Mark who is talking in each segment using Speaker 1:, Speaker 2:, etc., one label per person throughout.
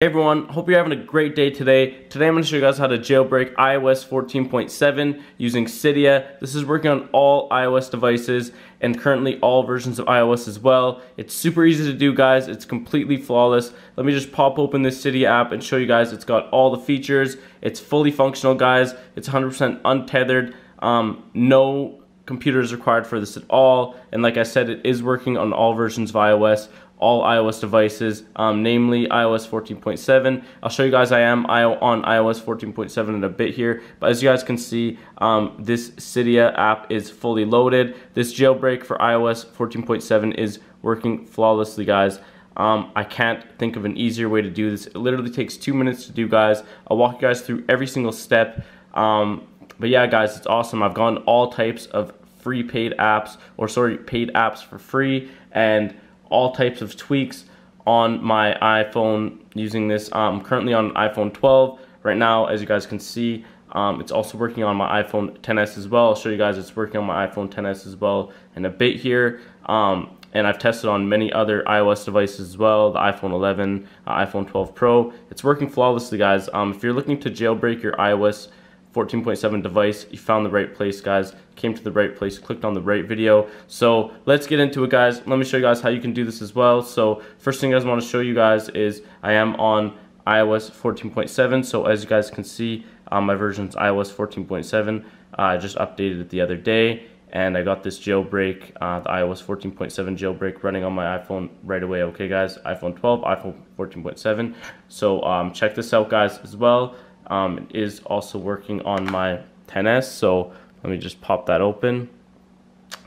Speaker 1: Hey everyone, hope you're having a great day today. Today I'm going to show you guys how to jailbreak iOS 14.7 using Cydia. This is working on all iOS devices and currently all versions of iOS as well. It's super easy to do, guys. It's completely flawless. Let me just pop open this Cydia app and show you guys it's got all the features. It's fully functional, guys. It's 100% untethered. No computer is required for this at all. And like I said, it is working on all versions of iOS. All iOS devices, namely iOS 14.7. I'll show you guys I am on iOS 14.7 in a bit here, but as you guys can see, this Cydia app is fully loaded. This jailbreak for iOS 14.7 is working flawlessly, guys. I can't think of an easier way to do this. It literally takes 2 minutes to do, guys. I'll walk you guys through every single step. But yeah, guys, it's awesome. I've gotten all types of paid apps for free, and all types of tweaks on my iPhone using this. I'm currently on iPhone 12 right now, as you guys can see. It's also working on my iPhone XS as well. I'll show you guys it's working on my iPhone XS as well in a bit here. And I've tested on many other iOS devices as well, the iPhone 11, iPhone 12 Pro. It's working flawlessly, guys. If you're looking to jailbreak your iOS 14.7 device, you found the right place, guys. Came to the right place, clicked on the right video. So let's get into it, guys. Let me show you guys how you can do this as well. So first thing I want to show you guys is I am on iOS 14.7. So as you guys can see, my version is iOS 14.7. I just updated it the other day, and I got this jailbreak, the iOS 14.7 jailbreak running on my iPhone right away. Okay, guys, iPhone 12, iPhone 14.7. So check this out, guys, as well. It is also working on my XS, so let me just pop that open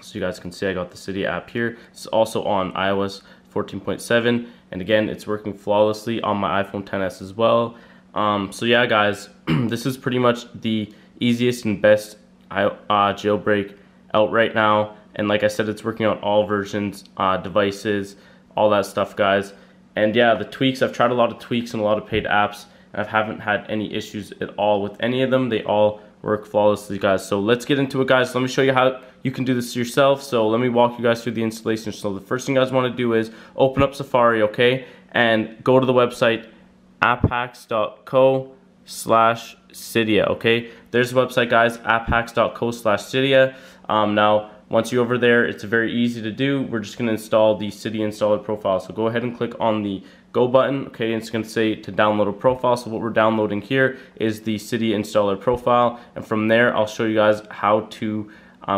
Speaker 1: so you guys can see I got the Cydia app here. It's also on iOS 14.7, and again, it's working flawlessly on my iPhone XS as well. So yeah, guys, this is pretty much the easiest and best jailbreak out right now, and like I said, it's working on all versions, devices, all that stuff, guys. And yeah, the tweaks, I've tried a lot of tweaks and a lot of paid apps, and I haven't had any issues at all with any of them. They all work flawlessly, guys. So let's get into it, guys. Let me show you how you can do this yourself. So let me walk you guys through the installation. So the first thing you guys want to do is open up Safari, okay, and go to the website apphacks.co/Cydia, okay. There's the website, guys, apphacks.co/Cydia. Now once you're over there, it's very easy to do. We're just going to install the Cydia installer profile. So go ahead and click on the go button, okay, and it's going to say to download a profile. So what we're downloading here is the Cydia installer profile, and from there I'll show you guys how to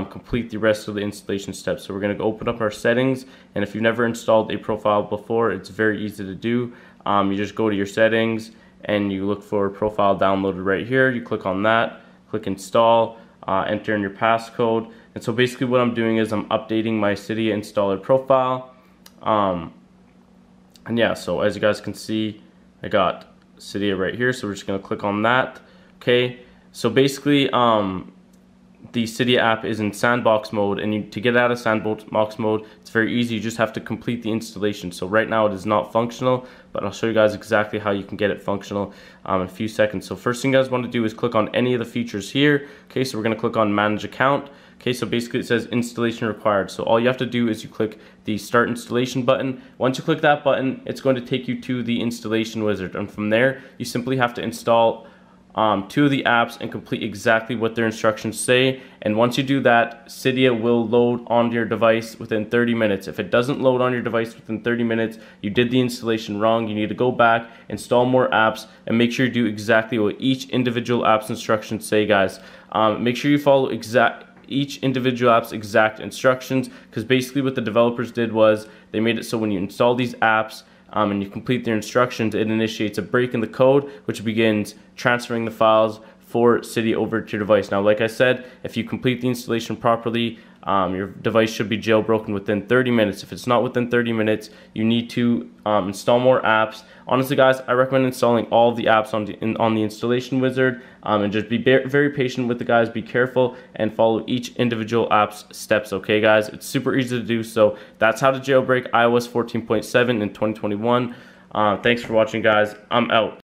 Speaker 1: complete the rest of the installation steps. So we're going to open up our settings, and if you've never installed a profile before, it's very easy to do. You just go to your settings and you look for profile downloaded right here. You click on that, click install, enter in your passcode. And so basically what I'm doing is I'm updating my Cydia installer profile. And yeah, so as you guys can see, I got Cydia right here, so we're just going to click on that. Okay, so basically the Cydia app is in sandbox mode, and to get out of sandbox mode, it's very easy. You just have to complete the installation. So right now it is not functional, but I'll show you guys exactly how you can get it functional in a few seconds. So first thing you guys want to do is click on any of the features here. Okay, so we're going to click on manage account. Okay, so basically it says installation required. So all you have to do is you click the start installation button. Once you click that button, it's going to take you to the installation wizard, and from there you simply have to install 2 of the apps and complete exactly what their instructions say. And once you do that, Cydia will load onto your device within 30 minutes. If it doesn't load on your device within 30 minutes, you did the installation wrong. You need to go back, install more apps, and make sure you do exactly what each individual app's instructions say, guys. Make sure you follow each individual app's exact instructions, because basically what the developers did was they made it so when you install these apps and you complete their instructions, it initiates a break in the code, which begins transferring the files for Cydia over to your device. Now, like I said, if you complete the installation properly, your device should be jailbroken within 30 minutes. If it's not within 30 minutes, you need to install more apps. Honestly, guys, I recommend installing all of the apps on the installation wizard, and just be very patient with the guys. Be careful and follow each individual app's steps, okay, guys? It's super easy to do. So that's how to jailbreak iOS 14.7 in 2021. Thanks for watching, guys. I'm out.